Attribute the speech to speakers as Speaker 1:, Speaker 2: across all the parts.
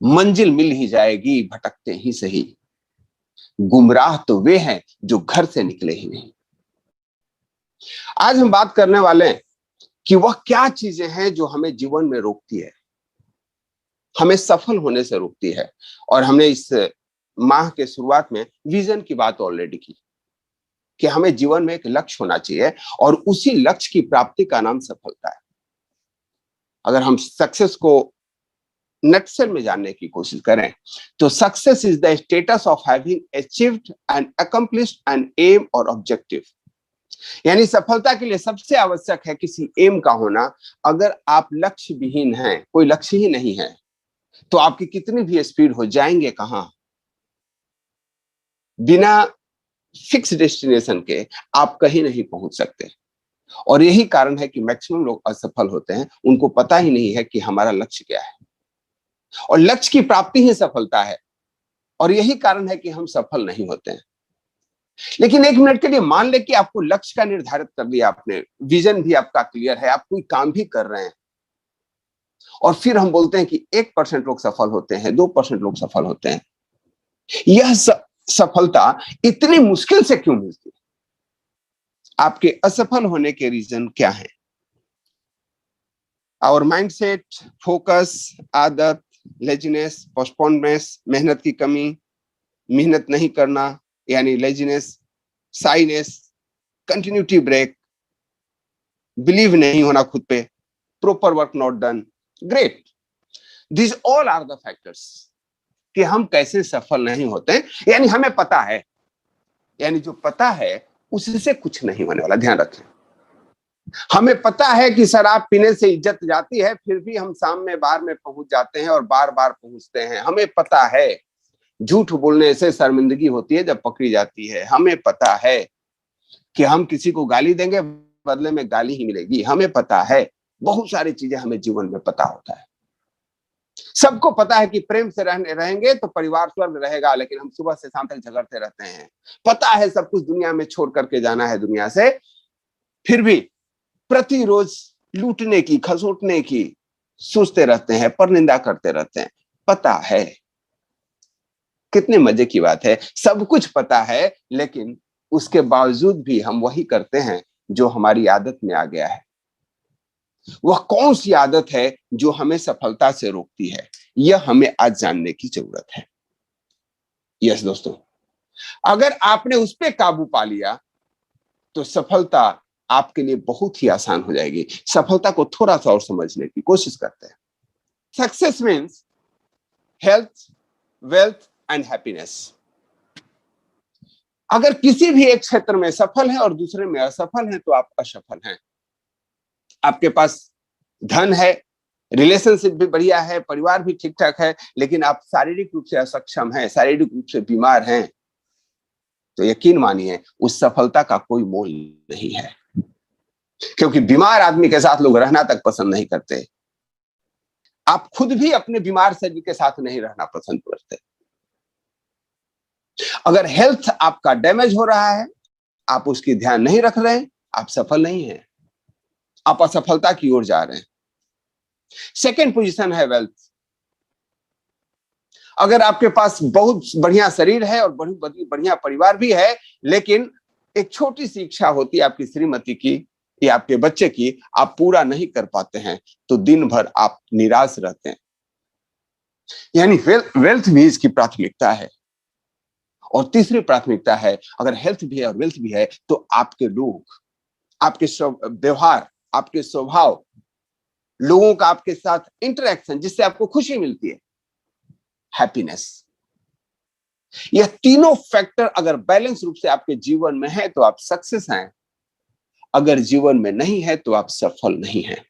Speaker 1: मंजिल मिल ही जाएगी भटकते ही सही, गुमराह तो वे हैं जो घर से निकले ही नहीं। आज हम बात करने वाले हैं कि वह क्या चीजें हैं जो हमें जीवन में रोकती है, हमें सफल होने से रोकती है। और हमने इस माह के शुरुआत में विजन की बात ऑलरेडी की कि हमें जीवन में एक लक्ष्य होना चाहिए और उसी लक्ष्य की प्राप्ति का नाम सफलता है। अगर हम सक्सेस को नटसेल में जानने की कोशिश करें तो success is the status of having achieved and accomplished an aim और ऑब्जेक्टिव। यानी सफलता के लिए सबसे आवश्यक है किसी एम का होना। अगर आप लक्ष्य विहीन हैं, कोई लक्ष्य ही नहीं है, तो आपकी कितनी भी स्पीड हो, जाएंगे कहां? बिना फिक्स डेस्टिनेशन के आप कहीं नहीं पहुंच सकते। और यही कारण है कि मैक्सिमम लोग असफल होते हैं, उनको पता ही नहीं है कि हमारा लक्ष्य क्या है, और लक्ष्य की प्राप्ति ही सफलता है। और यही कारण है कि हम सफल नहीं होते हैं। लेकिन एक मिनट के लिए मान ले कि आपको लक्ष्य का निर्धारित कर लिया आपने, विजन भी आपका क्लियर है, आप कोई काम भी कर रहे हैं, और फिर हम बोलते हैं कि 1% लोग सफल होते हैं, 2% लोग सफल होते हैं। यह सफलता इतनी मुश्किल से क्यों मिलती है? आपके असफल होने के रीजन क्या है? आवर माइंडसेट, फोकस, आदत, लेजीनेस, पोस्टपोनमेंट, मेहनत की कमी, मेहनत नहीं करना यानी laziness, shyness, continuity break, believe नहीं होना खुद पे, proper work not done. Great, this all are the factors कि हम कैसे सफल नहीं होते हैं। यानी हमें पता है, यानी जो पता है उससे कुछ नहीं होने वाला, ध्यान रखें। हमें पता है कि शराब पीने से इज्जत जाती है, फिर भी हम शाम में बार में पहुंच जाते हैं और बार बार पहुंचते हैं। हमें पता है झूठ बोलने से शर्मिंदगी होती है जब पकड़ी जाती है। हमें पता है कि हम किसी को गाली देंगे, बदले में गाली ही मिलेगी। हमें पता है, बहुत सारी चीजें हमें जीवन में पता होता है। सबको पता है कि प्रेम से रहेंगे तो परिवार स्वर्ग रहेगा, लेकिन हम सुबह से शाम तक झगड़ते रहते हैं। पता है सब कुछ दुनिया में छोड़ करके जाना है दुनिया से, फिर भी प्रतिरोज लूटने की, खसोटने की सोचते रहते हैं, परनिंदा करते रहते हैं। पता है, कितने मजे की बात है, सब कुछ पता है, लेकिन उसके बावजूद भी हम वही करते हैं जो हमारी आदत में आ गया है। वह कौन सी आदत है जो हमें सफलता से रोकती है? यह हमें आज जानने की जरूरत है। यस दोस्तों, अगर आपने उस पर काबू पा लिया तो सफलता आपके लिए बहुत ही आसान हो जाएगी। सफलता को थोड़ा सा और समझने की कोशिश करते हैं। Success means health, wealth and happiness. अगर किसी भी एक क्षेत्र में सफल है और दूसरे में असफल है तो आप असफल हैं। आपके पास धन है, रिलेशनशिप भी बढ़िया है, परिवार भी ठीक ठाक है, लेकिन आप शारीरिक रूप से असक्षम हैं, शारीरिक रूप से बीमार हैं, तो यकीन मानिए उस सफलता का कोई मोल नहीं है। क्योंकि बीमार आदमी के साथ लोग रहना तक पसंद नहीं करते। आप खुद भी अपने बीमार शरीर के साथ नहीं रहना पसंद करते। अगर हेल्थ आपका डैमेज हो रहा है, आप उसकी ध्यान नहीं रख रहे हैं, आप सफल नहीं हैं, आप असफलता की ओर जा रहे हैं। सेकेंड पोजीशन है वेल्थ। अगर आपके पास बहुत बढ़िया शरीर है और बढ़िया परिवार भी है, लेकिन एक छोटी सी इच्छा होती है आपकी श्रीमती की या आपके बच्चे की, आप पूरा नहीं कर पाते हैं, तो दिन भर आप निराश रहते हैं। यानी वेल्थ भी इसकी प्राथमिकता है। और तीसरी प्राथमिकता है, अगर हेल्थ भी है और वेल्थ भी है, तो आपके लोग, आपके व्यवहार, आपके स्वभाव, लोगों का आपके साथ इंटरेक्शन जिससे आपको खुशी मिलती है, हैप्पीनेस। यह तीनों फैक्टर अगर बैलेंस रूप से आपके जीवन में है तो आप सक्सेस हैं। अगर जीवन में नहीं है तो आप सफल नहीं हैं।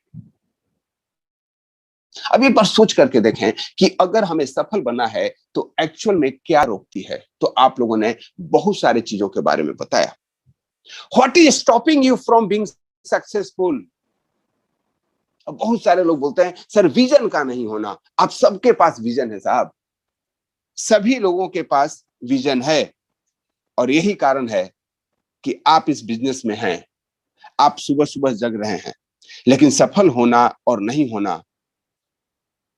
Speaker 1: अब एक बार सोच करके देखें कि अगर हमें सफल बनना है तो एक्चुअल में क्या रोकती है। तो आप लोगों ने बहुत सारी चीजों के बारे में बताया। What is stopping you from being successful? बहुत सारे लोग बोलते हैं सर विजन का नहीं होना। आप सबके पास विजन है साहब, सभी लोगों के पास विजन है, और यही कारण है कि आप इस बिजनेस में हैं। आप सुबह सुबह जग रहे हैं, लेकिन सफल होना और नहीं होना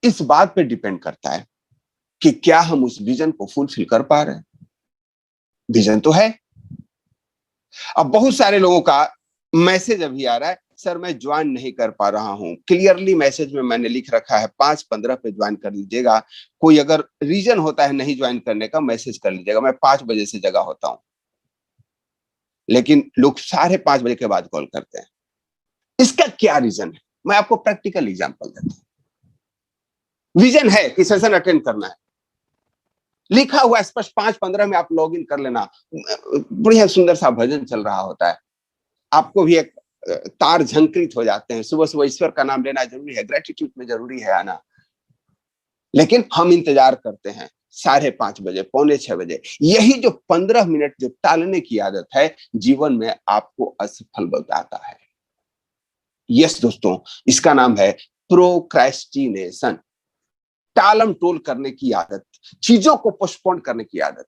Speaker 1: इस बात पे डिपेंड करता है कि क्या हम उस विजन को फुलफिल कर पा रहे हैं। विजन तो है। अब बहुत सारे लोगों का मैसेज अभी आ रहा है, सर मैं ज्वाइन नहीं कर पा रहा हूं। क्लियरली मैसेज में मैंने लिख रखा है 5:15 पे ज्वाइन कर लीजिएगा। कोई अगर रीजन होता है नहीं ज्वाइन करने का, मैसेज कर लीजिएगा। मैं 5 बजे से जगह होता हूं, लेकिन लोग 5:30 बजे के बाद कॉल करते हैं। इसका क्या रीजन है? मैं आपको प्रैक्टिकल एग्जांपल देता हूं। विजन है कि सेशन अटेंड करना है, लिखा हुआ स्पष्ट 5:15 में आप लॉग इन कर लेना। बढ़िया सुंदर सा भजन चल रहा होता है, आपको भी एक तार झंकृत हो जाते हैं। सुबह सुबह ईश्वर का नाम लेना जरूरी है, ग्रेटिट्यूड में जरूरी है आना। लेकिन हम इंतजार करते हैं 5:30 बजे, 5:45 बजे। यही जो 15 मिनट जो टालने की आदत है, जीवन में आपको असफल बताता है। यस दोस्तों, इसका नाम है प्रोक्रेस्टिनेशन। टालम टोल करने की आदत, चीजों को पोस्टपोन करने की आदत।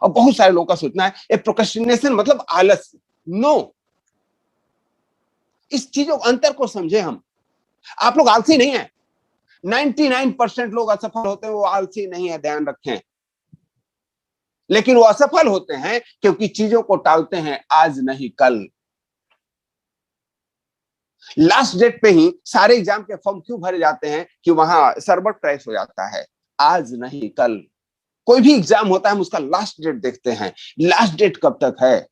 Speaker 1: और बहुत सारे लोगों का सोचना है ये प्रोक्रेस्टिनेशन मतलब आलस। नो, इस चीजों अंतर को समझे हम। आप लोग आलसी नहीं है। 99% लोग असफल होते हैं, वो आलसी नहीं है, ध्यान रखें। लेकिन वो असफल होते हैं क्योंकि चीजों को टालते हैं, आज नहीं कल। लास्ट डेट पे ही सारे एग्जाम के फॉर्म क्यों भरे जाते हैं? कि वहां सर्वर क्रैश हो जाता है। आज नहीं कल। कोई भी एग्जाम होता है, हम उसका लास्ट डेट देखते हैं। लास्ट डेट कब तक है?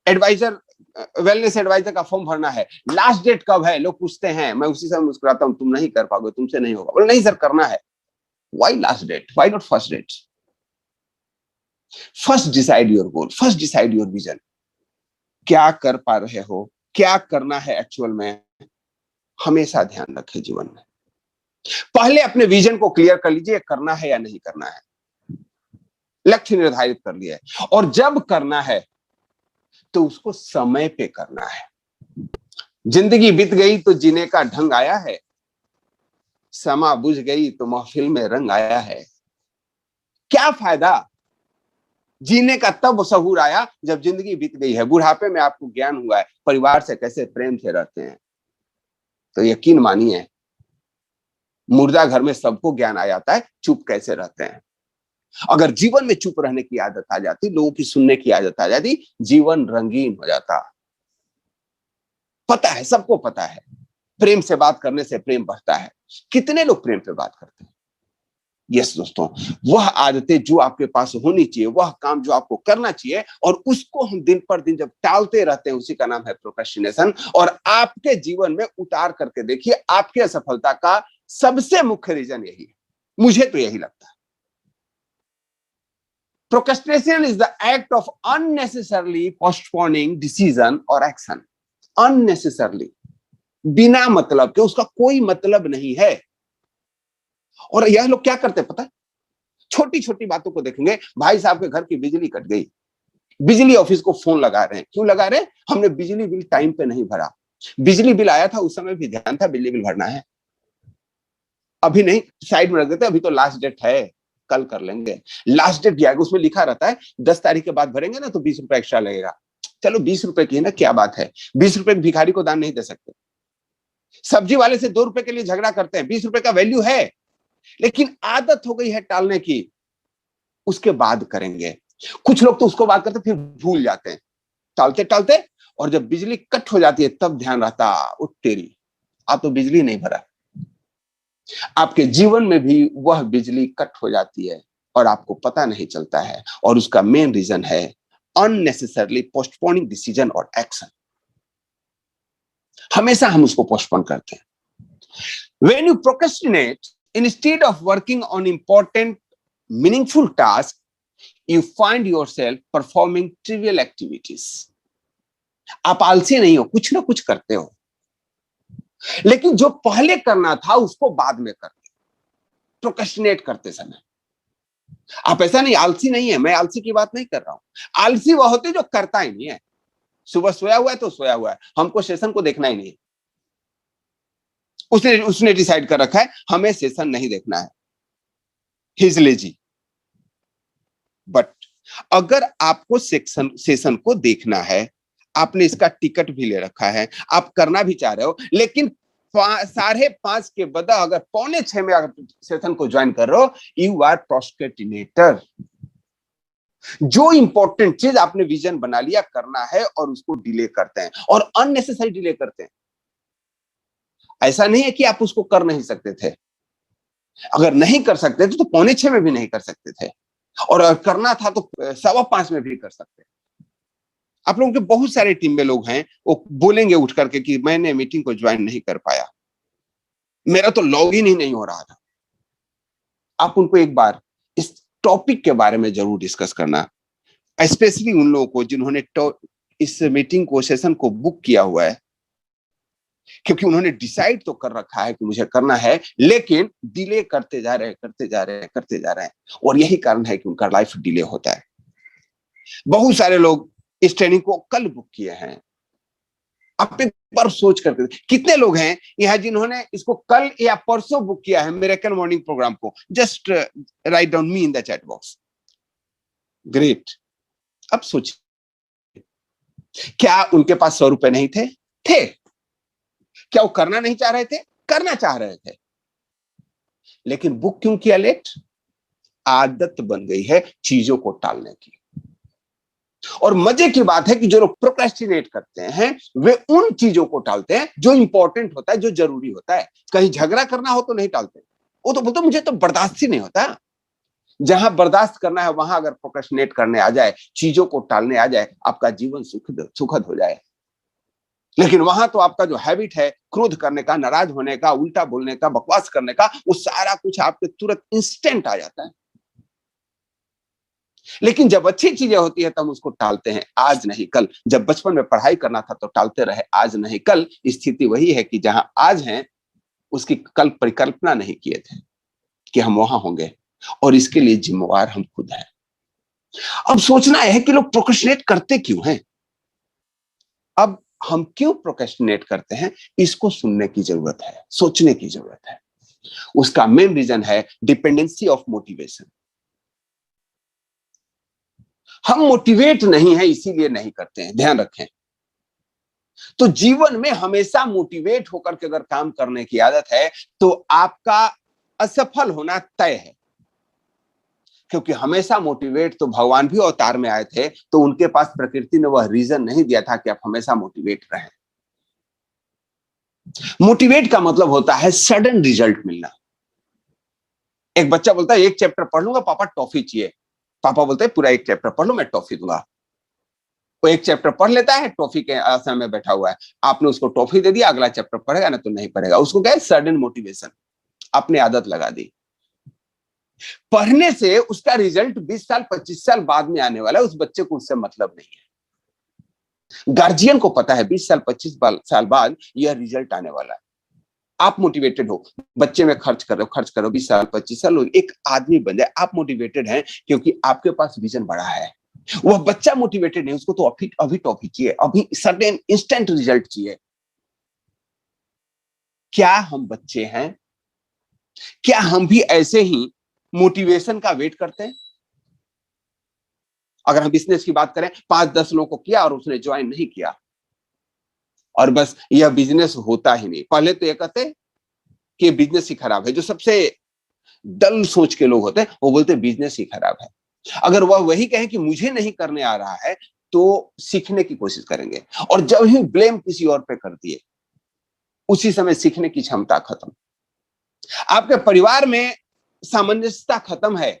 Speaker 1: एडवाइजर, वेलनेस एडवाइजर का फॉर्म भरना है, लास्ट डेट कब है? लोग पूछते हैं, मैं उसी समय मुस्कुराता हूं, तुम नहीं कर पाओगे, तुमसे नहीं होगा। बोले नहीं सर, करना है। Why last date? Why not first date? First decide your goal, first decide your vision. क्या कर पा रहे हो, क्या करना है एक्चुअल में, हमेशा ध्यान रखें जीवन में। पहले अपने विजन को क्लियर कर लीजिए, करना है या नहीं करना है। लक्ष्य निर्धारित कर लिया है, और जब करना है तो उसको समय पे करना है। जिंदगी बीत गई तो जीने का ढंग आया है, समा बुझ गई तो महफिल में रंग आया है। क्या फायदा जीने का? तब सहूर आया जब जिंदगी बीत गई है। बुढ़ापे में आपको ज्ञान हुआ है परिवार से कैसे प्रेम से रहते हैं। तो यकीन मानिए, मुर्दा घर में सबको ज्ञान आ जाता है चुप कैसे रहते हैं। अगर जीवन में चुप रहने की आदत आ जाती, लोगों की सुनने की आदत आ जाती, जीवन रंगीन हो जाता। पता है, सबको पता है, प्रेम से बात करने से प्रेम बढ़ता है। कितने लोग प्रेम पे बात करते हैं? यस दोस्तों, वह आदतें जो आपके पास होनी चाहिए, वह काम जो आपको करना चाहिए, और उसको हम दिन पर दिन जब टालते रहते हैं, उसी का नाम है प्रोक्रेस्टिनेशन। और आपके जीवन में उतार करके देखिए, आपकी असफलता का सबसे मुख्य रीजन यही है। मुझे तो यही लगता है। Procrastination is the act of unnecessarily postponing decision or action. Unnecessarily, बिना मतलब के, उसका कोई मतलब नहीं है। और यह लोग क्या करते हैं पता है? छोटी छोटी बातों को देखेंगे। भाई साहब के घर की बिजली कट गई, बिजली ऑफिस को फोन लगा रहे हैं। क्यों लगा रहे हैं? हमने बिजली बिल टाइम पे नहीं भरा। बिजली बिल आया था, उस समय भी ध्यान था बिजली बिल भरना है, अभी नहीं, साइड में रख देते, अभी तो लास्ट डेट है, कल कर लेंगे। लास्ट डेट दिया, उसमें लिखा रहता है 10 तारीख के बाद भरेंगे ना तो 20 रुपए एक्स्ट्रा लगेगा। चलो 20 रुपए की है ना, क्या बात है। 20 रुपए भिखारी को दान नहीं दे सकते। सब्जी वाले से 2 रुपए के लिए झगड़ा करते हैं, 20 रुपए का वैल्यू है, लेकिन आदत हो गई है टालने की। उसके बाद करेंगे। कुछ लोग तो उसको बात करते फिर भूल जाते हैं, टालते टालते, और जब बिजली कट हो जाती है तब ध्यान रहता, उठ तेरी, आप तो बिजली नहीं भरा। आपके जीवन में भी वह बिजली कट हो जाती है और आपको पता नहीं चलता है, और उसका मेन रीजन है अननेसेसरली पोस्टपोनिंग डिसीजन और एक्शन। हमेशा हम उसको पोस्टपोन करते हैं। When you procrastinate instead of working on important meaningful task, you find yourself performing trivial activities. आप आलसी नहीं हो, कुछ ना कुछ करते हो, लेकिन जो पहले करना था उसको बाद में करते, प्रोक्रेस्टिनेट करते समय। आप ऐसा नहीं, आलसी नहीं है, मैं आलसी की बात नहीं कर रहा हूं। आलसी वह होते जो करता ही नहीं है। सुबह सोया हुआ है तो सोया हुआ है, हमको सेशन को देखना ही नहीं है। उसने डिसाइड कर रखा है हमें सेशन नहीं देखना है, ही इज लेजी। बट अगर आपको सेशन को देखना है, आपने इसका टिकट भी ले रखा है, आप करना भी चाह रहे हो, लेकिन 5:30 के बदले अगर 5:45 में अगर सेशन को ज्वाइन कर रहे हो, यू आर प्रोस्क्रेटिनेटर। जो इंपॉर्टेंट चीज आपने विजन बना लिया करना है और उसको डिले करते हैं और अननेसेसरी डिले करते हैं। ऐसा नहीं है कि आप उसको कर नहीं सकते थे, अगर नहीं कर सकते थे तो 5:45 में भी नहीं कर सकते थे, और अगर करना था तो 5:15 में भी कर सकते। आप लोगों के बहुत सारे टीम में लोग हैं, वो बोलेंगे उठ करके कि मैंने मीटिंग को ज्वाइन नहीं कर पाया, मेरा तो लॉग इन ही नहीं हो रहा था। आप उनको एक बार इस टॉपिक के बारे में जरूर डिस्कस करना, स्पेशली उन लोगों को जिन्होंने इस मीटिंग को, सेशन को बुक किया हुआ है, क्योंकि उन्होंने डिसाइड तो कर रखा है कि मुझे करना है, लेकिन डिले करते जा रहे हैं, करते जा रहे हैं, करते जा रहे हैं, और यही कारण है कि उनका लाइफ डिले होता है। बहुत सारे लोग इस ट्रेनिंग को कल बुक किए हैं। आप एक बार सोच करके कितने लोग हैं यहाँ जिन्होंने इसको कल या परसों बुक किया है, मिरेकल मॉर्निंग प्रोग्राम को? Just write down me in the chat box. Great. अब सोचिए, क्या उनके पास 100 रुपए नहीं थे? थे। क्या वो करना नहीं चाह रहे थे? करना चाह रहे थे, लेकिन बुक क्यों किया लेट? आदत बन गई है चीजों को टालने की। और मजे की बात है कि जो लोग प्रोक्रेस्टिनेट करते हैं वे उन चीजों को टालते हैं जो इंपॉर्टेंट होता है, जो जरूरी होता है। कहीं झगड़ा करना हो तो नहीं टालते, वो तो बोलते मुझे तो बर्दाश्त ही नहीं होता। जहां बर्दाश्त करना है वहां अगर प्रोक्रेस्टिनेट करने आ जाए, चीजों को टालने आ जाए, आपका जीवन सुखद हो जाए। लेकिन वहां तो आपका जो हैबिट है क्रोध करने का, नाराज होने का, उल्टा बोलने का, बकवास करने का, वो सारा कुछ आपके तुरंत इंस्टेंट आ जाता है। लेकिन जब अच्छी चीजें होती है तो हम उसको टालते हैं, आज नहीं कल। जब बचपन में पढ़ाई करना था तो टालते रहे, आज नहीं कल। स्थिति वही है कि जहां आज हैं उसकी कल परिकल्पना नहीं किए थे कि हम वहां होंगे, और इसके लिए जिम्मेवार हम खुद हैं। अब सोचना है कि लोग प्रोक्रेस्टिनेट करते क्यों हैं। अब हम क्यों प्रोक्रेस्टिनेट करते हैं, इसको सुनने की जरूरत है, सोचने की जरूरत है। उसका मेन रीजन है डिपेंडेंसी ऑफ मोटिवेशन। हम मोटिवेट नहीं है इसीलिए नहीं करते हैं, ध्यान रखें। तो जीवन में हमेशा मोटिवेट होकर के अगर काम करने की आदत है तो आपका असफल होना तय है। क्योंकि हमेशा मोटिवेट तो भगवान भी अवतार में आए थे, तो उनके पास प्रकृति ने वह रीजन नहीं दिया था कि आप हमेशा मोटिवेट रहें। मोटिवेट का मतलब होता है सडन रिजल्ट मिलना। एक बच्चा बोलता है एक चैप्टर पढ़ लूंगा पापा टॉफी चाहिए, पापा बोलते हैं पूरा एक चैप्टर पढ़ लो मैं टॉफी दूंगा। वो एक चैप्टर पढ़ लेता है, टॉफी के आशा में बैठा हुआ है। आपने उसको टॉफी दे दिया, अगला चैप्टर पढ़ेगा ना तो नहीं पढ़ेगा। उसको क्या है? Sudden motivation. आपने आदत लगा दी। पढ़ने से उसका रिजल्ट 20 साल 25 साल बाद में आने वाला है, उस बच्चे को उससे मतलब नहीं है। गार्जियन को पता है 20 साल 25 साल बाद यह रिजल्ट आने वाला है। आप मोटिवेटेड हो, बच्चे में खर्च करो 20 साल 25 साल एक आदमी बन जाए। आप मोटिवेटेड हैं क्योंकि आपके पास विजन बड़ा है। वह बच्चा मोटिवेटेड नहीं, उसको तो अभी टॉफी चाहिए, अभी सडन इंस्टेंट रिजल्ट चाहिए। क्या हम बच्चे हैं? क्या हम भी ऐसे ही मोटिवेशन का वेट करते हैं? अगर हम बिजनेस की बात करें, 5-10 लोगों को किया और उसने ज्वाइन नहीं किया, और बस यह बिजनेस होता ही नहीं। पहले तो ये कहते कि बिजनेस ही खराब है। जो सबसे डल सोच के लोग होते हैं वो बोलते हैं बिजनेस ही खराब है। अगर वह वही कहें कि मुझे नहीं करने आ रहा है तो सीखने की कोशिश करेंगे, और जब ही ब्लेम किसी और पे कर दिए उसी समय सीखने की क्षमता खत्म। आपके परिवार में सामंजस्यता खत्म है,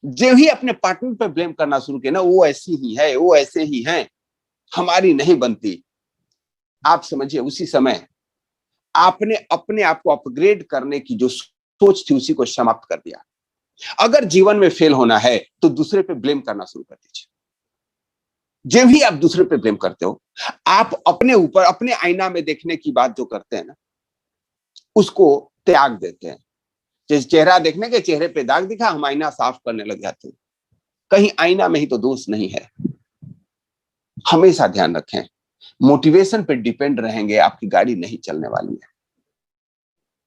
Speaker 1: जो ही अपने पार्टनर पे ब्लेम करना शुरू किया ना, वो ऐसी ही है, वो ऐसे ही है, हमारी नहीं बनती। आप समझिए उसी समय आपने अपने आप को अपग्रेड करने की जो सोच थी उसी को समाप्त कर दिया। अगर जीवन में फेल होना है तो दूसरे पे ब्लेम करना शुरू कर दीजिए। जब भी आप दूसरे पे ब्लेम करते हो, आप अपने ऊपर, अपने आईना में देखने की बात जो करते हैं ना, उसको त्याग देते हैं। जैसे चेहरा देखने के, चेहरे पे दाग दिखा, हम आईना साफ करने लग जाते हैं। कहीं आईना में ही तो दोष नहीं है। हमेशा ध्यान रखें, मोटिवेशन पे डिपेंड रहेंगे आपकी गाड़ी नहीं चलने वाली है।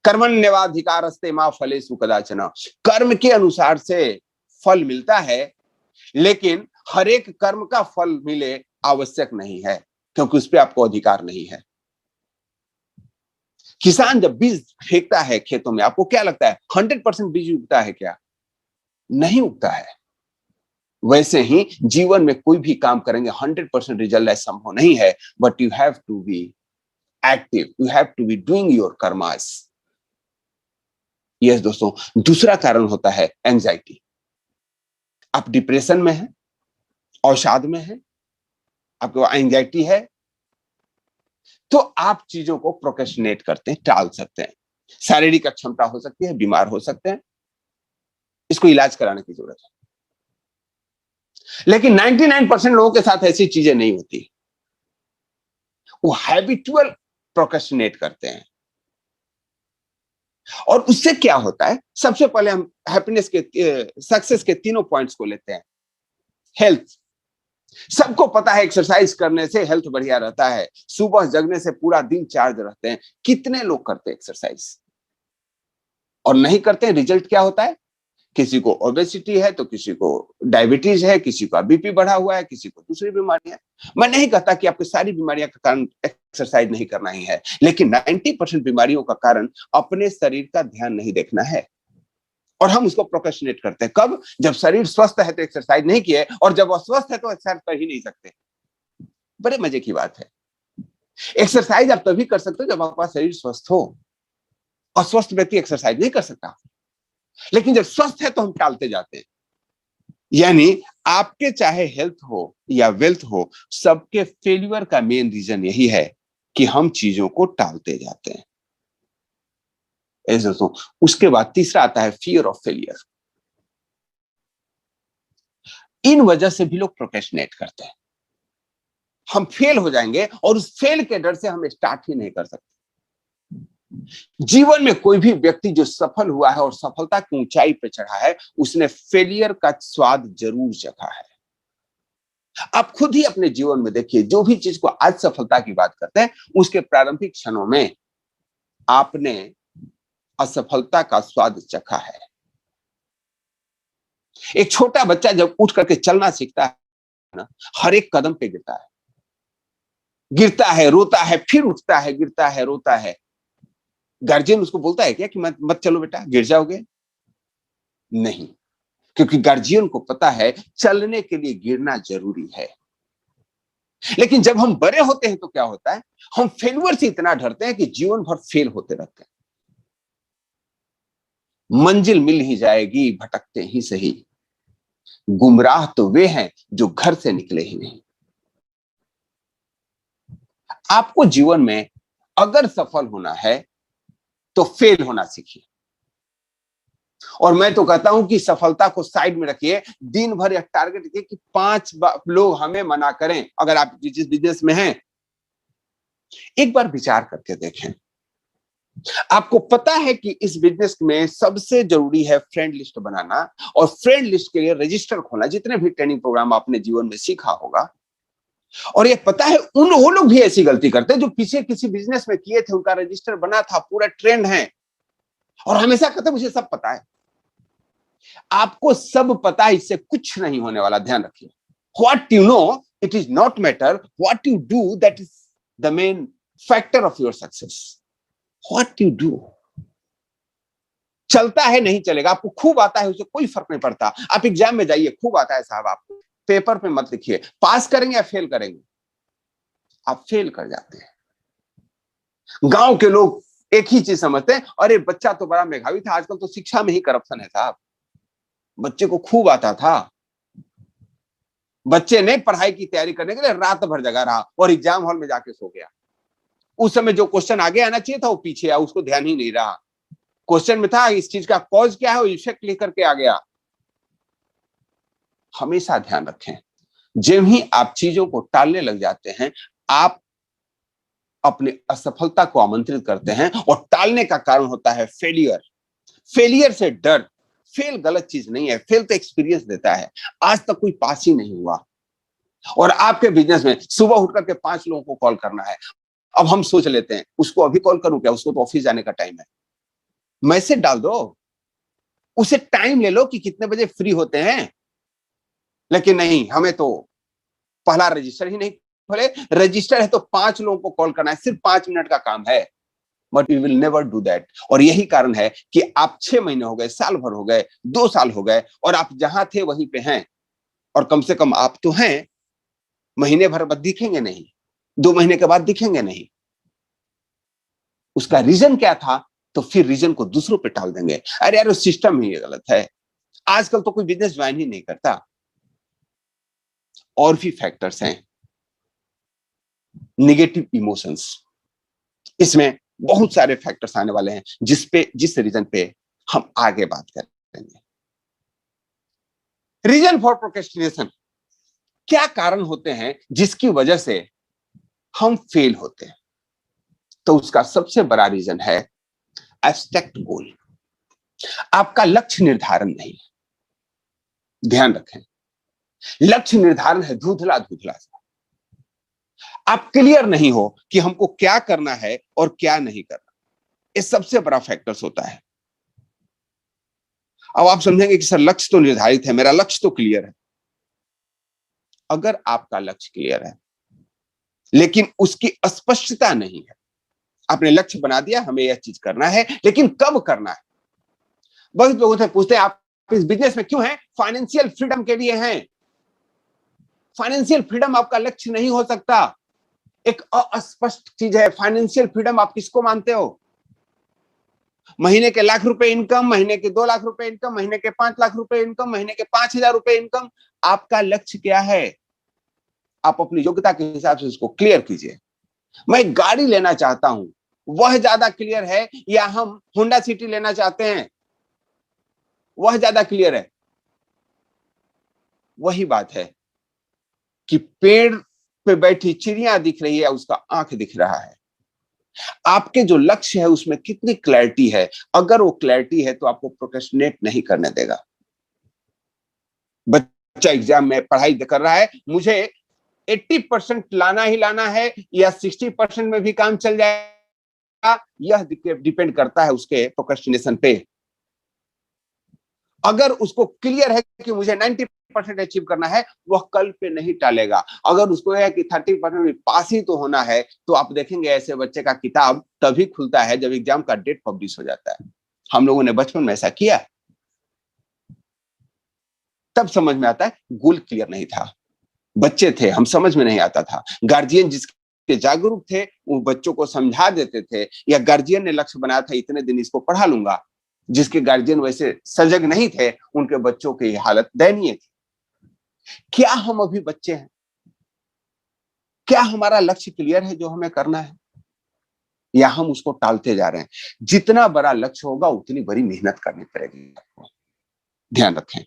Speaker 1: कर्मण्येवाधिकारस्ते मा फलेषु कदाचन। कर्म के अनुसार से फल मिलता है, लेकिन हर एक कर्म का फल मिले आवश्यक नहीं है, क्योंकि उस पर आपको अधिकार नहीं है। किसान जब बीज फेंकता है खेतों में, आपको क्या लगता है 100% बीज उगता है क्या? नहीं उगता है। वैसे ही जीवन में कोई भी काम करेंगे 100% रिजल्ट संभव नहीं है, but you have to be active, you have to be doing your karmas. Yes दोस्तों, दूसरा कारण होता है एंजाइटी। आप डिप्रेशन में हैं, अवसाद में हैं, आपको एंजाइटी है, तो आप चीजों को प्रोक्रेस्टिनेट करते हैं, टाल सकते हैं। शारीरिक अक्षमता हो सकती है, बीमार हो सकते हैं, इसको इलाज कराने की जरूरत है। लेकिन 99% लोगों के साथ ऐसी चीजें नहीं होती, वो हैबिचुअल प्रोक्रेस्टिनेट करते हैं। और उससे क्या होता है, सबसे पहले हम हैप्पीनेस के सक्सेस के तीनों पॉइंट्स को लेते हैं। हेल्थ, सबको पता है एक्सरसाइज करने से हेल्थ बढ़िया रहता है, सुबह जगने से पूरा दिन चार्ज रहते हैं। कितने लोग करते हैं एक्सरसाइज और नहीं करते हैं? रिजल्ट क्या होता है? किसी को ओबेसिटी है तो किसी को डायबिटीज है, किसी का बीपी बढ़ा हुआ है, किसी को दूसरी बीमारियां। मैं नहीं कहता कि आपकी सारी बीमारियां का कारण एक्सरसाइज नहीं करना ही है, लेकिन 90% बीमारियों का कारण अपने शरीर का ध्यान नहीं देखना है, और हम उसको प्रोक्रेस्टिनेट करते हैं। कब? जब शरीर स्वस्थ है तो एक्सरसाइज नहीं किए, और जब अस्वस्थ है तो एक्सरसाइज कर ही नहीं सकते। बड़े मजे की बात है। एक्सरसाइज आप तभी कर सकते हो जब आपका शरीर स्वस्थ हो। अस्वस्थ व्यक्ति एक्सरसाइज नहीं कर सकता, लेकिन जब स्वस्थ है तो हम टालते जाते हैं। यानी आपके चाहे हेल्थ हो या वेल्थ हो, सबके फेल्यूर का मेन रीजन यही है कि हम चीजों को टालते जाते हैं। ऐसे दोस्तों, उसके बाद तीसरा आता है फियर ऑफ फेलियर। इन वजह से भी लोग प्रोक्रेस्टिनेट करते हैं। हम फेल हो जाएंगे और उस फेल के डर से हम स्टार्ट ही नहीं कर सकते। जीवन में कोई भी व्यक्ति जो सफल हुआ है और सफलता की ऊंचाई पे चढ़ा है, उसने फेलियर का स्वाद जरूर चखा है। आप खुद ही अपने जीवन में देखिए, जो भी चीज को आज सफलता की बात करते हैं, उसके प्रारंभिक क्षणों में आपने असफलता का स्वाद चखा है। एक छोटा बच्चा जब उठ करके चलना सीखता है ना, हर एक कदम पे गिरता है, रोता है, फिर उठता है, गिरता है, रोता है। गार्जियन उसको बोलता है क्या कि मत चलो बेटा, गिर जाओगे? नहीं, क्योंकि गार्जियन को पता है चलने के लिए गिरना जरूरी है। लेकिन जब हम बड़े होते हैं तो क्या होता है, हम फेलियर से इतना डरते हैं कि जीवन भर फेल होते रहते हैं। मंजिल मिल ही जाएगी भटकते ही सही, गुमराह तो वे हैं जो घर से निकले ही नहीं। आपको जीवन में अगर सफल होना है तो फेल होना सीखिए। और मैं तो कहता हूं कि सफलता को साइड में रखिए, दिन भर यह टारगेट रखिए कि 5 लोग हमें मना करें। अगर आप जिस बिजनेस में हैं, एक बार विचार करके देखें। आपको पता है कि इस बिजनेस में सबसे जरूरी है फ्रेंड लिस्ट बनाना, और फ्रेंड लिस्ट के लिए रजिस्टर खोलना। जितने भी ट्रेनिंग प्रोग्राम आपने जीवन में सीखा होगा, और ये पता है वो लोग भी ऐसी गलती करते हैं जो पीछे किसी बिजनेस में किए थे, उनका रजिस्टर बना था, पूरा ट्रेंड है, और हमेशा कहते हैं मुझे सब पता है। आपको सब पता है, इससे कुछ नहीं होने वाला, ध्यान रखिए। What you know it is not matter, what you do that is the main factor of your success. What you do. चलता है नहीं चलेगा, आपको खूब आता है उसे कोई फर्क नहीं पड़ता। आप एग्जाम में जाइए, खूब आता है साहब, आपको पेपर पे मत लिखिए पास करेंगे या फेल करेंगे, आप फेल कर जाते हैं। गांव के लोग एक ही चीज समझते हैं, अरे बच्चा तो बड़ा मेधावी था। आजकल तो शिक्षा में ही करप्शन है साहब। बच्चे को खूब आता था, बच्चे ने पढ़ाई की तैयारी करने के लिए रात भर जगा रहा और एग्जाम हॉल में जाके सो गया। उस समय जो क्वेश्चन आगे आना चाहिए था वो पीछे आया, उसको ध्यान ही नहीं रहा। क्वेश्चन में था इस चीज का कॉज क्या है, वो इफेक्ट लेकर के आ गया। हमेशा ध्यान रखें, जब ही आप चीजों को टालने लग जाते हैं, आप अपनी असफलता को आमंत्रित करते हैं, और टालने का कारण होता है फेलियर। फेलियर से डर। फेल गलत चीज नहीं है, फेल तो एक्सपीरियंस देता है। आज तक कोई पास ही नहीं हुआ, और आपके बिजनेस में सुबह उठ करके 5 लोगों को कॉल करना है। अब हम सोच लेते हैं उसको अभी कॉल करूं क्या, उसको तो ऑफिस जाने का टाइम है, मैसेज डाल दो, उसे टाइम ले लो कि कितने बजे फ्री होते हैं। लेकिन नहीं, हमें तो पहला रजिस्टर ही नहीं खोले। रजिस्टर है तो 5 लोगों को कॉल करना है, सिर्फ 5 मिनट का काम है। But we will never do that. और यही कारण है कि आप 6 महीने हो गए, साल भर हो गए, 2 साल हो गए और आप जहां थे वहीं पे हैं। और कम से कम आप तो हैं, महीने भर बाद दिखेंगे नहीं, 2 महीने के बाद दिखेंगे नहीं। उसका रीजन क्या था? तो फिर रीजन को दूसरों पे टाल देंगे, अरे यार सिस्टम ही गलत है, आजकल तो कोई बिजनेस ज्वाइन ही नहीं करता। और भी फैक्टर्स हैं, निगेटिव इमोशंस, इसमें बहुत सारे फैक्टर्स आने वाले हैं जिस रीजन पे हम आगे बात करेंगे। रीजन फॉर प्रोक्रेस्टिनेशन, क्या कारण होते हैं जिसकी वजह से हम फेल होते हैं? तो उसका सबसे बड़ा रीजन है एब्स्ट्रैक्ट गोल। आपका लक्ष्य निर्धारण नहीं है। ध्यान रखें, लक्ष्य निर्धारण है धुंधला धुंधला सा। आप क्लियर नहीं हो कि हमको क्या करना है और क्या नहीं करना, ये सबसे बड़ा फैक्टर्स होता है। अब आप समझेंगे कि सर लक्ष्य तो निर्धारित है, मेरा लक्ष्य तो क्लियर है। अगर आपका लक्ष्य क्लियर है लेकिन उसकी अस्पष्टता नहीं है, आपने लक्ष्य बना दिया हमें यह चीज करना है लेकिन कब करना है। बहुत लोगों से पूछते हैं आप इस बिजनेस में क्यों हैं? फाइनेंशियल फ्रीडम के लिए हैं। फाइनेंशियल फ्रीडम आपका लक्ष्य नहीं हो सकता, एक अस्पष्ट चीज है। फाइनेंशियल फ्रीडम आप किसको मानते हो? महीने के लाख रुपए इनकम, महीने के 2 लाख रुपए इनकम, महीने के 5 लाख रुपए इनकम, महीने के 5,000 रुपए इनकम। आपका लक्ष्य क्या है? आप अपनी योग्यता के हिसाब से उसको क्लियर कीजिए। मैं गाड़ी लेना चाहता हूं, वह ज्यादा क्लियर है, या हम होंडा सिटी लेना चाहते हैं वह ज्यादा क्लियर है? वही बात है कि पेड़ पे बैठी चिड़िया दिख रही है, उसका आंख दिख रहा है। आपके जो लक्ष्य है उसमें कितनी क्लैरिटी है? अगर वो क्लैरिटी है तो आपको प्रोक्रेस्टिनेट नहीं करने देगा। बच्चा एग्जाम में पढ़ाई कर रहा है, मुझे 80% लाना ही लाना है या 60% में भी काम चल जाएगा, यह डिपेंड करता है उसके प्रोक्रेस्टिनेशन पे। अगर उसको क्लियर है कि मुझे 90% अचीव करना है, वह कल पे नहीं टालेगा। अगर उसको है कि 30% में पास ही तो होना है, तो आप देखेंगे ऐसे बच्चे का किताब तभी खुलता है जब एग्जाम का डेट पब्लिश हो जाता है। हम लोगों ने बचपन में ऐसा किया, तब समझ में आता है गोल क्लियर नहीं था। बच्चे थे, हम समझ में नहीं आता था। गार्जियन जिसके जागरूक थे वो बच्चों को समझा देते थे, या गार्जियन ने लक्ष्य बनाया था इतने दिन इसको पढ़ा लूंगा। जिसके गार्जियन वैसे सजग नहीं थे उनके बच्चों की हालत दयनीय थी। क्या हम अभी बच्चे हैं? क्या हमारा लक्ष्य क्लियर है जो हमें करना है, या हम उसको टालते जा रहे हैं? जितना बड़ा लक्ष्य होगा उतनी बड़ी मेहनत करनी पड़ेगी आपको। ध्यान रखें,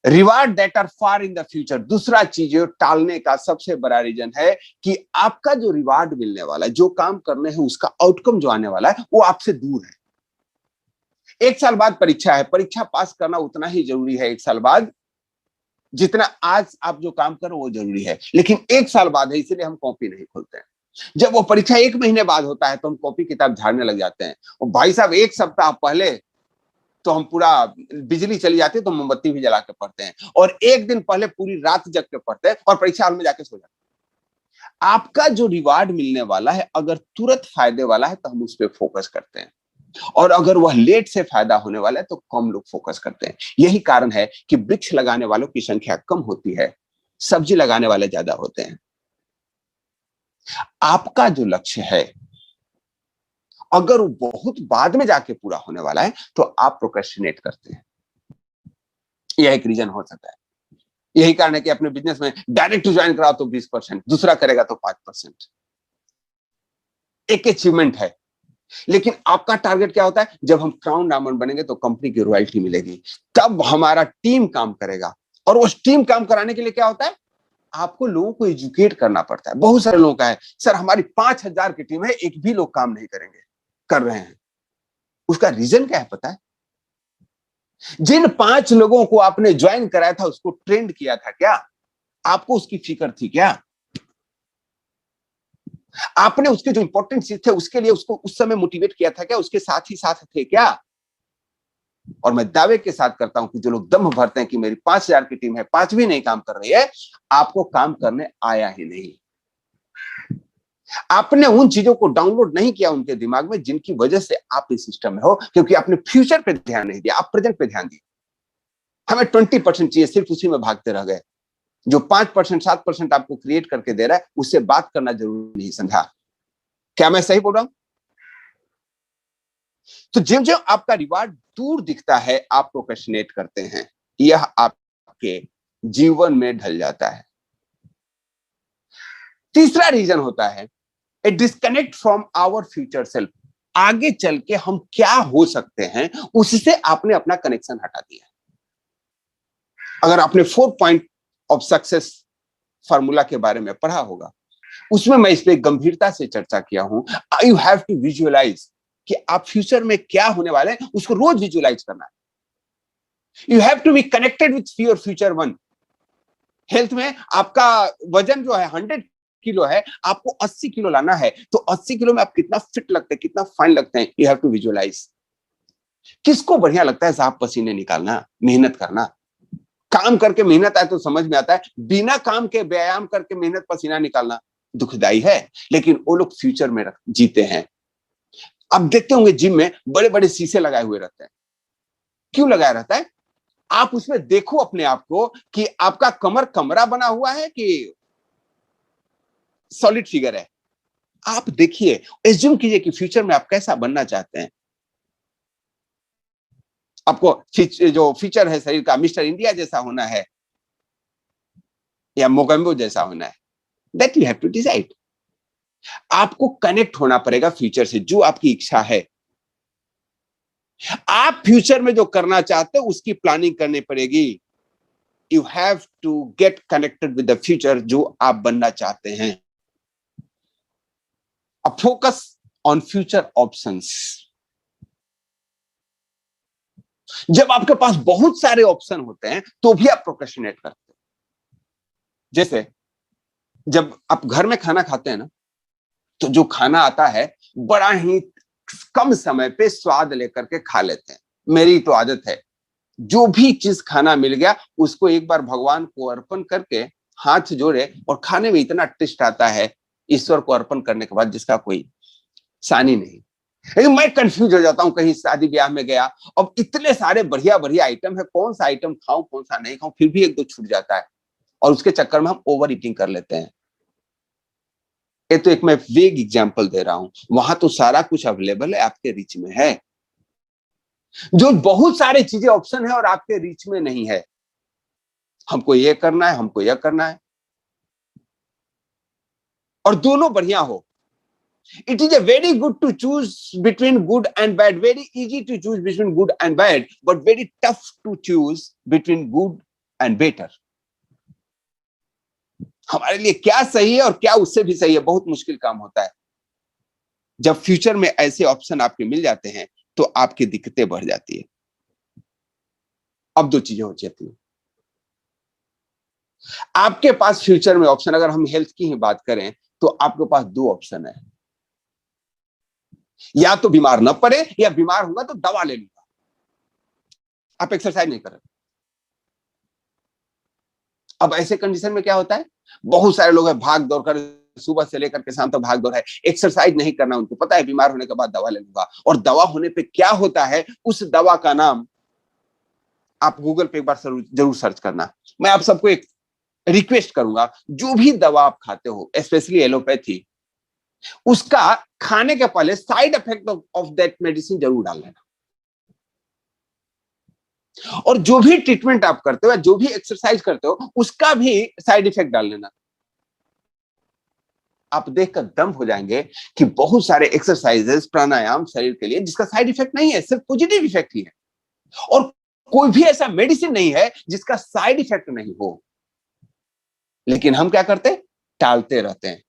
Speaker 1: reward that are far in the future, दूसरा चीज टालने का सबसे बड़ा रीजन है कि आपका जो रिवार्ड मिलने वाला है, जो काम करने हैं उसका आउटकम जो आने वाला है वो आपसे दूर है। 1 साल बाद परीक्षा है, परीक्षा पास करना उतना ही जरूरी है 1 साल बाद जितना आज आप जो काम करो वो जरूरी है। लेकिन 1 साल बाद है, इसलिए हम कॉपी नहीं खोलते हैं। जब वो परीक्षा 1 महीने बाद होता है तो हम कॉपी किताब झाड़ने लग जाते हैं। और भाई साहब 1 सप्ताह पहले तो हम पूरा बिजली चली जाती है तो मोमबत्ती भी जला के पढ़ते हैं, और 1 दिन पहले पूरी रात जग के पढ़ते हैं और परीक्षा हॉल में जाके सो जाते हैं। आपका जो रिवार्ड मिलने वाला है अगर तुरंत फायदे वाला है तो हम उस पर फोकस करते हैं, और अगर वह लेट से फायदा होने वाला है तो कम लोग फोकस करते हैं। यही कारण है कि वृक्ष लगाने वालों की संख्या कम होती है, सब्जी लगाने वाले ज्यादा होते हैं। आपका जो लक्ष्य है अगर वो बहुत बाद में जाके पूरा होने वाला है तो आप प्रोक्रेस्टिनेट करते हैं। यह एक रीजन हो सकता है। यही कारण है कि अपने बिजनेस में डायरेक्ट ज्वाइन कराओ तो 20%, दूसरा करेगा तो 5%। एक अचीवमेंट है। लेकिन आपका टारगेट क्या होता है? जब हम क्राउन डायमंड बनेंगे तो कंपनी की रॉयल्टी मिलेगी, तब हमारा टीम काम करेगा। और उस टीम काम कराने के लिए क्या होता है? आपको लोगों को एजुकेट करना पड़ता है। बहुत सारे लोगों का है सर हमारी 5,000 की टीम है, एक भी लोग काम नहीं करेंगे, कर रहे हैं। उसका रीजन क्या है पता है? जिन 5 लोगों को आपने ज्वाइन कराया था उसको ट्रेंड किया था क्या? आपको उसकी फिक्र थी क्या? आपने उसके जो इंपॉर्टेंट चीज थे उसके लिए उसको उस समय मोटिवेट किया था क्या? उसके साथ ही साथ थे क्या? और मैं दावे के साथ करता हूं कि जो लोग दम भरते हैं कि मेरी 5,000 की टीम है, 5 भी नहीं काम कर रही है, आपको काम करने आया ही नहीं। आपने उन चीजों को डाउनलोड नहीं किया उनके दिमाग में जिनकी वजह से आप इस सिस्टम में हो, क्योंकि आपने फ्यूचर पे ध्यान नहीं दिया, आप प्रेजेंट पे ध्यान दिए। हमें 20% चाहिए, सिर्फ उसी में भागते रह गए। जो 5% 7% आपको क्रिएट करके दे रहा है उससे बात करना जरूरी नहीं समझा। क्या मैं सही बोल रहा हूं? तो जो जो आपका रिवार्ड दूर दिखता है, आप प्रोक्रेस्टिनेट करते हैं, यह आपके जीवन में ढल जाता है। तीसरा रीजन होता है a disconnect from our future self. आगे चल के हम क्या हो सकते हैं उससे आपने अपना कनेक्शन हटा दिया। अगर आपने 4 पॉइंट ऑफ सक्सेस फार्मूला के बारे में पढ़ा होगा, उसमें मैं इस पे गंभीरता से चर्चा किया हूं। यू हैव टू विजुअलाइज कि आप फ्यूचर में क्या होने वाले हैं, उसको रोज विजुअलाइज करना है। You have to be connected with your future one. Health में आपका वजन जो है 100 किलो है, आपको 80 किलो लाना है, तो 80 किलो में आप कितना फिट लगते हैं, कितना फाइन लगते हैं, यू हैव टू विजुअलाइज। किसको बढ़िया लगता है साहब पसीने निकालना, मेहनत करना? काम करके मेहनत आए तो समझ में आता है, बिना काम के व्यायाम करके मेहनत पसीना निकालना दुखदाई है। लेकिन वो लोग फ्यूचर में जीते हैं। आप देखते होंगे जिम में बड़े बड़े शीशे लगाए हुए रहते हैं। क्यों लगाया रहता है? आप उसमें देखो अपने आप को कि आपका कमर कमरा बना हुआ है कि सॉलिड फिगर है। आप देखिए, एज्यूम कीजिए कि फ्यूचर में आप कैसा बनना चाहते हैं। आपको जो फीचर है शरीर का, मिस्टर इंडिया जैसा होना है या मोगेम्बो जैसा होना है, that you have to decide. आपको कनेक्ट होना पड़ेगा फ्यूचर से, जो आपकी इच्छा है। आप फ्यूचर में जो करना चाहते हो उसकी प्लानिंग करनी पड़ेगी। You have to get connected with the future, जो आप बनना चाहते हैं। अब फोकस ऑन फ्यूचर ऑप्शंस। जब आपके पास बहुत सारे ऑप्शन होते हैं तो भी आप प्रोक्रेस्टिनेट करते हैं। जैसे जब आप घर में खाना खाते हैं ना, तो जो खाना आता है बड़ा ही कम समय पे स्वाद लेकर के खा लेते हैं। मेरी तो आदत है, जो भी चीज खाना मिल गया उसको एक बार भगवान को अर्पण करके हाथ जोड़े, और खाने में इतना टेस्ट आता है ईश्वर को अर्पण करने के बाद जिसका कोई सानी नहीं। लेकिन मैं कंफ्यूज हो जाता हूं, कहीं शादी ब्याह में गया, अब इतने सारे बढ़िया बढ़िया आइटम है, कौन सा आइटम खाऊं कौन सा नहीं खाऊं, फिर भी एक दो छूट जाता है, और उसके चक्कर में हम ओवर ईटिंग कर लेते हैं। ये तो एक मैं वेग एग्जांपल दे रहा हूं, वहां तो सारा कुछ अवेलेबल है, आपके रीच में है। जो बहुत सारे चीजें ऑप्शन है और आपके रीच में नहीं है। हमको ये करना है, हमको यह करना है, और दोनों बढ़िया हो। It is a very good to choose between good and bad, very easy to choose between good and bad, but very tough to choose between good and better. हमारे लिए क्या सही है और क्या उससे भी सही है, बहुत मुश्किल काम होता है। जब फ्यूचर में ऐसे ऑप्शन आपके मिल जाते हैं तो आपकी दिक्कतें बढ़ जाती है। अब दो चीजें हो जाती है आपके पास फ्यूचर में ऑप्शन। अगर हम हेल्थ की ही बात करें तो आपके पास दो ऑप्शन है, या तो बीमार न पड़े, या बीमार होगा तो दवा ले लूंगा। आप एक्सरसाइज नहीं कर रहे। अब ऐसे कंडीशन में क्या होता है, बहुत सारे लोग हैं भाग दौड़ कर सुबह से लेकर के शाम तक भाग दौड़ है, एक्सरसाइज नहीं करना, उनको पता है बीमार होने के बाद दवा ले लूंगा। और दवा होने पे क्या होता है, उस दवा का नाम आप गूगल पे एक बार जरूर सर्च करना। मैं आप सबको एक रिक्वेस्ट करूंगा, जो भी दवा आप खाते हो, स्पेशली एलोपैथी, उसका खाने के पहले side effect of that medicine जरूर डाल लेना। और जो भी ट्रीटमेंट आप करते हो, जो भी एक्सरसाइज करते हो, उसका भी साइड इफेक्ट डाल लेना। आप देखकर दम हो जाएंगे कि बहुत सारे एक्सरसाइजेस, प्राणायाम शरीर के लिए जिसका साइड इफेक्ट नहीं है, सिर्फ पॉजिटिव इफेक्ट ही है। और कोई भी ऐसा मेडिसिन नहीं है जिसका साइड इफेक्ट नहीं हो। लेकिन हम क्या करते हैं, टालते रहते हैं,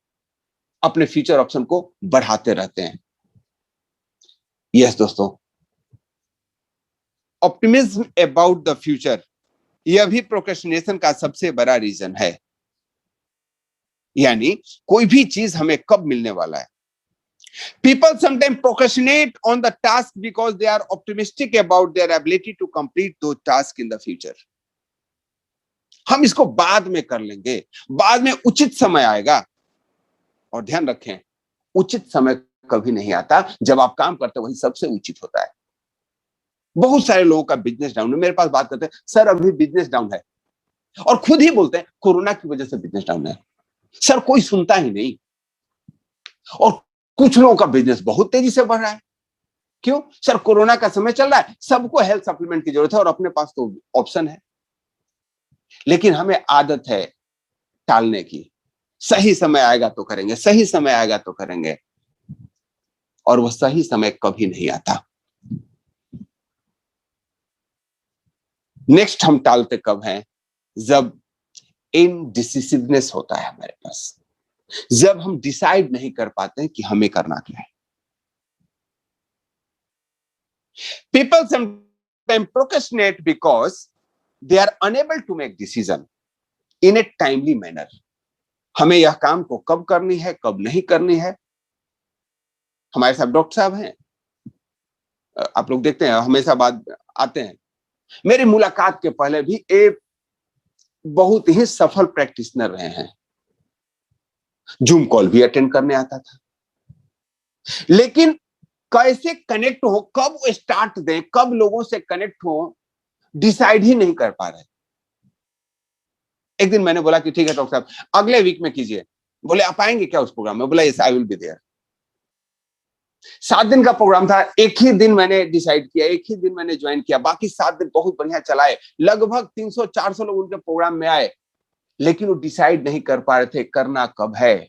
Speaker 1: अपने फ्यूचर ऑप्शन को बढ़ाते रहते हैं। यस दोस्तों, ऑप्टिमिज्म अबाउट द फ्यूचर, यह भी प्रोक्रेस्टिनेशन का सबसे बड़ा रीजन है। यानी कोई भी चीज हमें कब मिलने वाला है। People sometimes procrastinate on the task because they are optimistic about their ability to complete those tasks in the future. हम इसको बाद में कर लेंगे, बाद में उचित समय आएगा। और ध्यान रखें, उचित समय कभी नहीं आता, जब आप काम करते हो वही सबसे उचित होता है। बहुत सारे लोगों का बिजनेस डाउन है, मेरे पास बात करते हैं, सर अभी बिजनेस डाउन है, और खुद ही बोलते हैं कोरोना की वजह से बिजनेस डाउन है। सर कोई सुनता ही नहीं। और कुछ लोगों का बिजनेस बहुत तेजी से बढ़ रहा है। क्यों? सर कोरोना का समय चल रहा है, सबको हेल्थ सप्लीमेंट की जरूरत है और अपने पास तो ऑप्शन है। लेकिन हमें आदत है टालने की। सही समय आएगा तो करेंगे, सही समय आएगा तो करेंगे, और वह सही समय कभी नहीं आता। नेक्स्ट हम टालते कब हैं? जब इनडिसिसिवनेस होता है हमारे पास, जब हम डिसाइड नहीं कर पाते हैं कि हमें करना क्या है। People sometimes procrastinate because they are unable to make decision in a timely manner. हमें यह काम को कब करनी है, कब नहीं करनी है। हमारे साथ डॉक्टर साहब हैं, आप लोग देखते हैं हमेशा बात आते हैं। मेरी मुलाकात के पहले भी एक बहुत ही सफल प्रैक्टिशनर रहे हैं, जूम कॉल भी अटेंड करने आता था। लेकिन कैसे कनेक्ट हो, कब स्टार्ट दें, कब लोगों से कनेक्ट हो, डिसाइड ही नहीं कर पा रहे। एक दिन मैंने बोला कि ठीक है डॉक्टर साहब, अगले वीक में कीजिए। बोले आप आएंगे क्या उस प्रोग्राम में? बोला yes I will be there. 7 दिन का प्रोग्राम था, एक ही दिन मैंने डिसाइड किया, एक ही दिन मैंने ज्वाइन किया, बाकी 7 दिन बहुत बढ़िया चलाए। लगभग 300-400 लोग उनके प्रोग्राम में आए, लेकिन वो डिसाइड नहीं कर पा रहे थे करना कब है।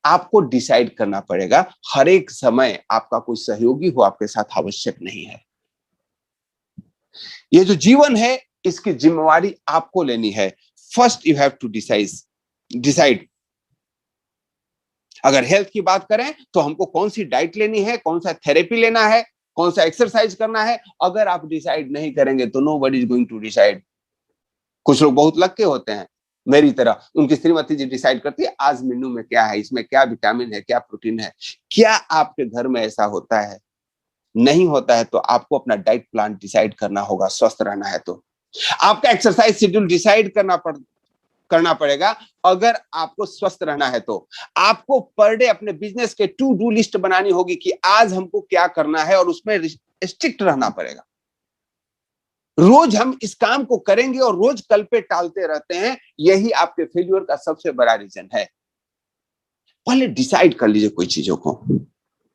Speaker 1: आपको डिसाइड करना पड़ेगा। हर एक समय आपका कोई सहयोगी हो आपके साथ आवश्यक नहीं है। ये जो जीवन है इसकी जिम्मेवारी आपको लेनी है। First you have to decide. अगर हेल्थ की बात करें तो हमको कौन सी डाइट लेनी है, कौन सा थेरेपी लेना है, कौन सा एक्सरसाइज करना है, अगर आप डिसाइड नहीं करेंगे तो nobody is going to decide. कुछ लोग बहुत लक्के होते हैं मेरी तरह, उनकी श्रीमती जी डिसाइड करती है आज मेन्यू में क्या है, इसमें क्या विटामिन है, क्या प्रोटीन है। क्या आपके घर में ऐसा होता है? नहीं होता है तो आपको अपना डाइट प्लान डिसाइड करना होगा। स्वस्थ रहना है तो आपका एक्सरसाइज शेड्यूल डिसाइड करना पड़ेगा। अगर आपको स्वस्थ रहना है तो आपको पर डे अपने बिजनेस के टू डू लिस्ट बनानी होगी कि आज हमको क्या करना है, और उसमें स्ट्रिक्ट रहना पड़ेगा। रोज हम इस काम को करेंगे और रोज कल पे टालते रहते हैं, यही आपके फेल्यूर का सबसे बड़ा रीजन है। पहले डिसाइड कर लीजिए कोई चीजों को,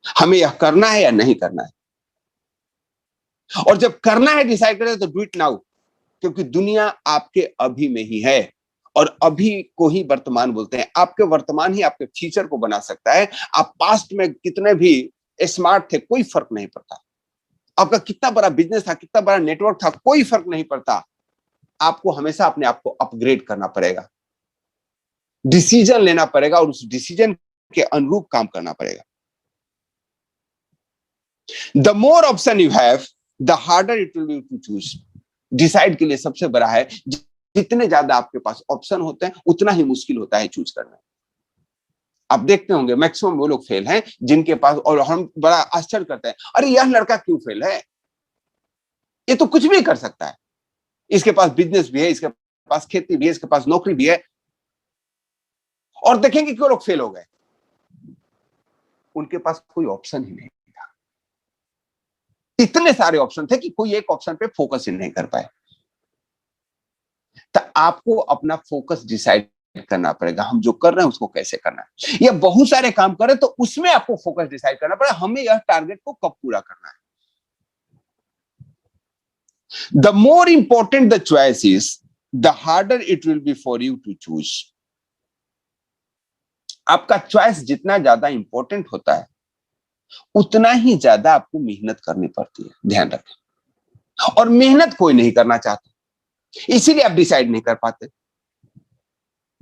Speaker 1: हमें यह करना है या नहीं करना है। और जब करना है डिसाइड करें तो डू इट नाउ, क्योंकि दुनिया आपके अभी में ही है, और अभी को ही वर्तमान बोलते हैं। आपके वर्तमान ही आपके फ्यूचर को बना सकता है। आप पास्ट में कितने भी स्मार्ट थे कोई फर्क नहीं पड़ता, आपका कितना बड़ा बिजनेस था, कितना बड़ा नेटवर्क था, कोई फर्क नहीं पड़ता। आपको हमेशा अपने आप को अपग्रेड करना पड़ेगा, डिसीजन लेना पड़ेगा, और उस डिसीजन के अनुरूप काम करना पड़ेगा। The more option you have the harder it will be to choose. Decide के लिए सबसे बड़ा है, जितने ज्यादा आपके पास ऑप्शन होते हैं उतना ही मुश्किल होता है चूज करना। आप देखते होंगे मैक्सिमम वो लोग फेल हैं जिनके पास, और हम बड़ा आश्चर्य करते हैं, अरे यह लड़का क्यों फेल है, ये तो कुछ भी कर सकता है, इसके पास बिजनेस भी है, इसके पास खेती भी है, इसके पास नौकरी भी है। और देखेंगे क्यों लोग फेल हो गए, उनके पास कोई ऑप्शन ही नहीं था। इतने सारे ऑप्शन थे कि कोई एक ऑप्शन पे फोकस ही नहीं कर पाए। तो आपको अपना फोकस डिसाइड करना पड़ेगा, हम जो कर रहे हैं उसको कैसे करना है। या बहुत सारे काम कर रहे हैं तो उसमें आपको फोकस डिसाइड करना पड़ेगा, हमें यह टारगेट को कब पूरा करना है। The more important the choice is the harder it will be for you to choose. आपका चॉइस जितना ज्यादा इंपॉर्टेंट होता है उतना ही ज्यादा आपको मेहनत करनी पड़ती है, ध्यान रखें। और मेहनत कोई नहीं करना चाहता, इसीलिए आप डिसाइड नहीं कर पाते।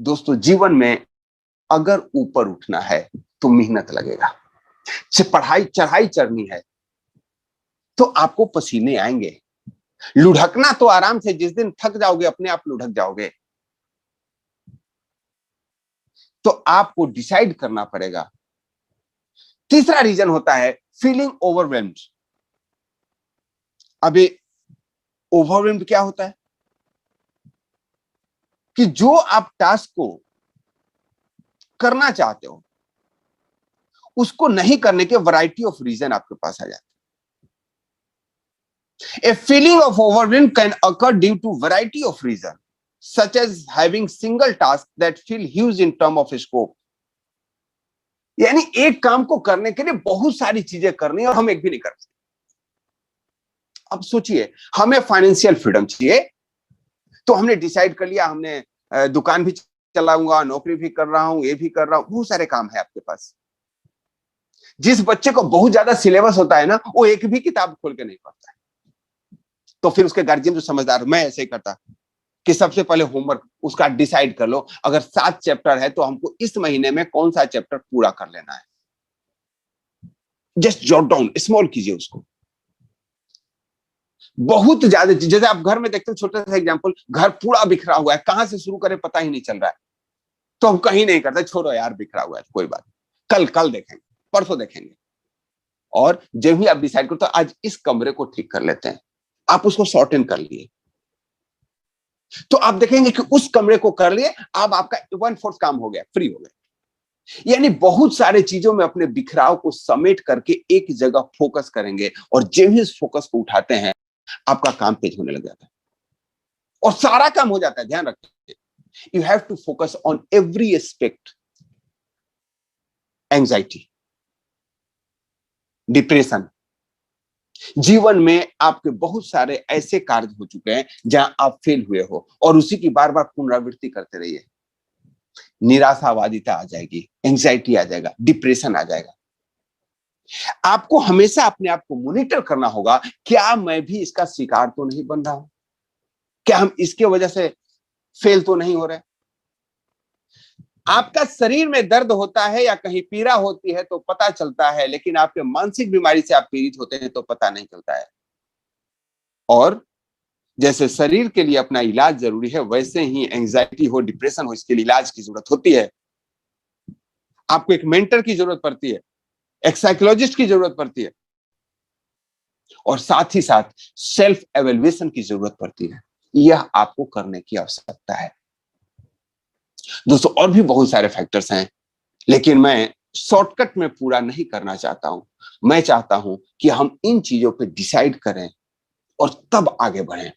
Speaker 1: दोस्तों जीवन में अगर ऊपर उठना है तो मेहनत लगेगा। पढ़ाई चढ़ाई चढ़नी है तो आपको पसीने आएंगे। लुढ़कना तो आराम से, जिस दिन थक जाओगे अपने आप लुढ़क जाओगे। तो आपको डिसाइड करना पड़ेगा। तीसरा रीजन होता है फीलिंग ओवरवेल्म्ड। अभी ओवरवेल्म्ड क्या होता है कि जो आप टास्क को करना चाहते हो उसको नहीं करने के वैरायटी ऑफ रीजन आपके पास आ जाते हैं। A feeling of overwhelm can occur due to variety of reason such as having single task that feel huge in term of scope. यानी एक काम को करने के लिए बहुत सारी चीजें करनी है और हम एक भी नहीं कर सकते। अब सोचिए, हमें फाइनेंशियल फ्रीडम चाहिए, तो हमने डिसाइड कर लिया, हमने दुकान भी चलाऊंगा, नौकरी भी कर रहा हूं, ये भी कर रहा हूं, बहुत सारे काम है आपके पास। जिस बच्चे को बहुत ज्यादा सिलेबस होता है ना, वो एक भी किताब खोल के नहीं पढ़ता है। तो फिर उसके गार्जियन जो समझदार, मैं ऐसे ही करता कि सबसे पहले होमवर्क उसका डिसाइड कर लो, अगर 7 चैप्टर है तो हमको इस महीने में कौन सा चैप्टर पूरा कर लेना है। जस्ट जॉट डाउन, स्मॉल कीजिए उसको। बहुत ज्यादा, जैसे आप घर में देखते हो, छोटा सा एग्जांपल, घर पूरा बिखरा हुआ है, कहां से शुरू करें पता ही नहीं चल रहा है, तो हम कहीं नहीं करते, छोड़ो यार बिखरा हुआ है, कोई बात, कल देखेंगे, परसों देखेंगे। और जब भी आप डिसाइड करते हो आज इस कमरे को ठीक कर लेते हैं, आप उसको सॉर्ट इन कर लिए, तो आप देखेंगे कि उस कमरे को कर लिए, अब आपका 1/4 काम हो गया, फ्री हो गया। यानी बहुत सारे चीजों में अपने बिखराव को समेट करके एक जगह फोकस करेंगे, और जब भी इस फोकस को उठाते हैं आपका काम तेज होने लग जाता है और सारा काम हो जाता है। ध्यान रखिए, you have to focus on every aspect. Anxiety, depression, जीवन में आपके बहुत सारे ऐसे कार्य हो चुके हैं जहां आप फेल हुए हो, और उसी की बार बार पुनरावृत्ति करते रहिए, निराशावादिता आ जाएगी, एंजाइटी आ जाएगा, डिप्रेशन आ जाएगा। आपको हमेशा अपने आप को मॉनिटर करना होगा, क्या मैं भी इसका शिकार तो नहीं बन रहा हूं, क्या हम इसके वजह से फेल तो नहीं हो रहे। आपका शरीर में दर्द होता है या कहीं पीड़ा होती है तो पता चलता है, लेकिन आपके मानसिक बीमारी से आप पीड़ित होते हैं तो पता नहीं चलता है। और जैसे शरीर के लिए अपना इलाज जरूरी है, वैसे ही एंजाइटी हो, डिप्रेशन हो, इसके लिए इलाज की जरूरत होती है। आपको एक मेंटर की जरूरत पड़ती है, एक साइकोलॉजिस्ट की जरूरत पड़ती है, और साथ ही साथ सेल्फ एवेल्युएशन की जरूरत पड़ती है। यह आपको करने की आवश्यकता है दोस्तों। और भी बहुत सारे फैक्टर्स हैं, लेकिन मैं शॉर्टकट में पूरा नहीं करना चाहता हूं। मैं चाहता हूं कि हम इन चीजों पे डिसाइड करें और तब आगे बढ़ें।